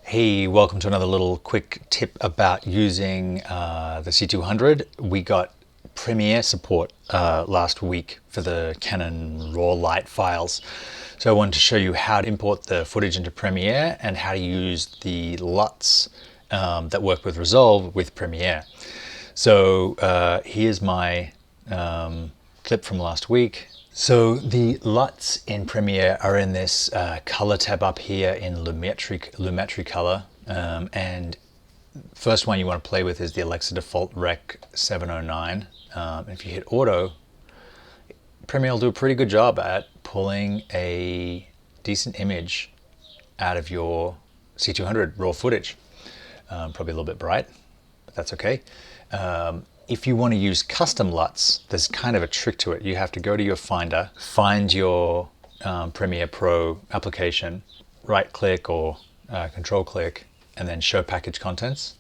Hey, welcome to another little quick tip about using the C200. We got Premiere support last week for the Canon RAW light files. So I wanted to show you how to import the footage into Premiere and how to use the LUTs that work with Resolve with Premiere. So here's my clip from last week. So the LUTs in Premiere are in this color tab up here in Lumetri color. And first one you want to play with is the Alexa default Rec 709. If you hit auto, Premiere will do a pretty good job at pulling a decent image out of your C200 raw footage. Probably a little bit bright, but that's okay. If you want to use custom LUTs, there's kind of a trick to it. You have to go to your Finder, find your Premiere Pro application, right click or control click, and then show package contents.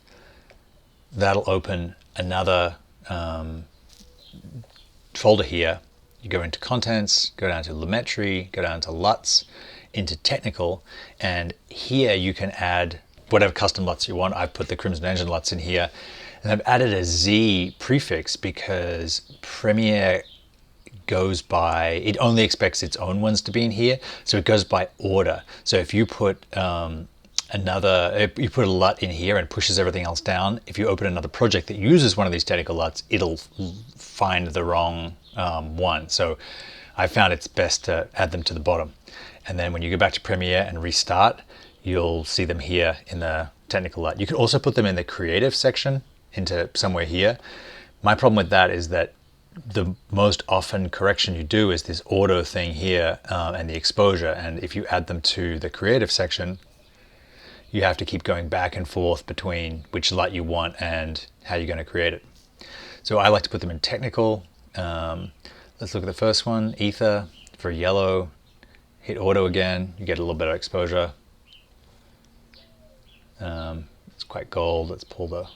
That'll open another folder here. You go into contents, go down to Lumetri, go down to LUTs, into technical, and here you can add whatever custom LUTs you want. I've put the Crimson Engine LUTs in here, and I've added a Z prefix because Premiere goes by, it only expects its own ones to be in here, so it goes by order. So if you put you put a LUT in here and pushes everything else down, if you open another project that uses one of these technical LUTs, it'll find the wrong one. So I found it's best to add them to the bottom. And then when you go back to Premiere and restart, you'll see them here in the technical LUT. You can also put them in the creative section into somewhere here. My problem with that is that the most often correction you do is this auto thing here and the exposure. And if you add them to the creative section, you have to keep going back and forth between which LUT you want and how you're going to create it. So I like to put them in technical. Let's look at the first one, ether for yellow. Hit auto again, you get a little bit of exposure. It's quite gold. Let's pull the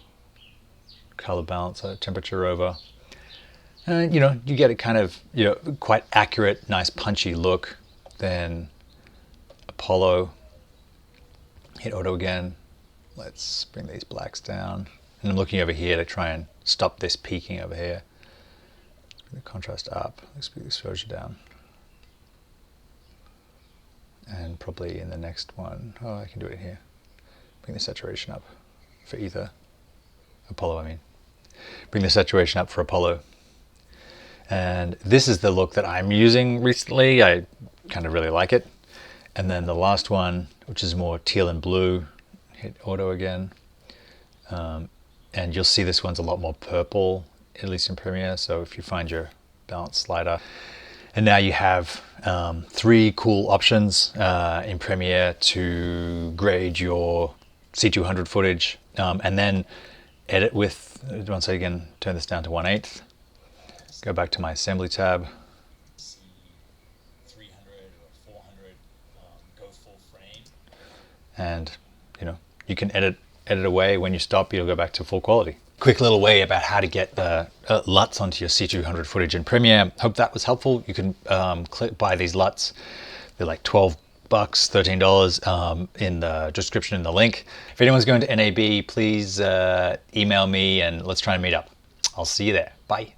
color balancer, temperature over. And you get a kind of quite accurate, nice punchy look. Then Apollo. Hit auto again. Let's bring these blacks down. And I'm looking over here to try and stop this peaking over here. Bring the contrast up. Let's bring the exposure down. And probably in the next one, I can do it here. Bring the saturation up for ether. Apollo, I mean. Bring the saturation up for Apollo. And this is the look that I'm using recently. I kind of really like it. And then the last one, which is more teal and blue, hit auto again. And you'll see this one's a lot more purple, at least in Premiere. So if you find your balance slider. And now you have 3 cool options in Premiere to grade your C200 footage and then edit with, once again, turn this down to 1/8. Go back to my assembly tab. C300 or 400, go full frame. And you can edit away. When you stop, you'll go back to full quality. Quick little way about how to get the LUTs onto your C200 footage in Premiere. Hope that was helpful. You can buy these LUTs. They're like $12, $13 in the description in the link. If anyone's going to NAB, please email me and let's try and meet up. I'll see you there. Bye.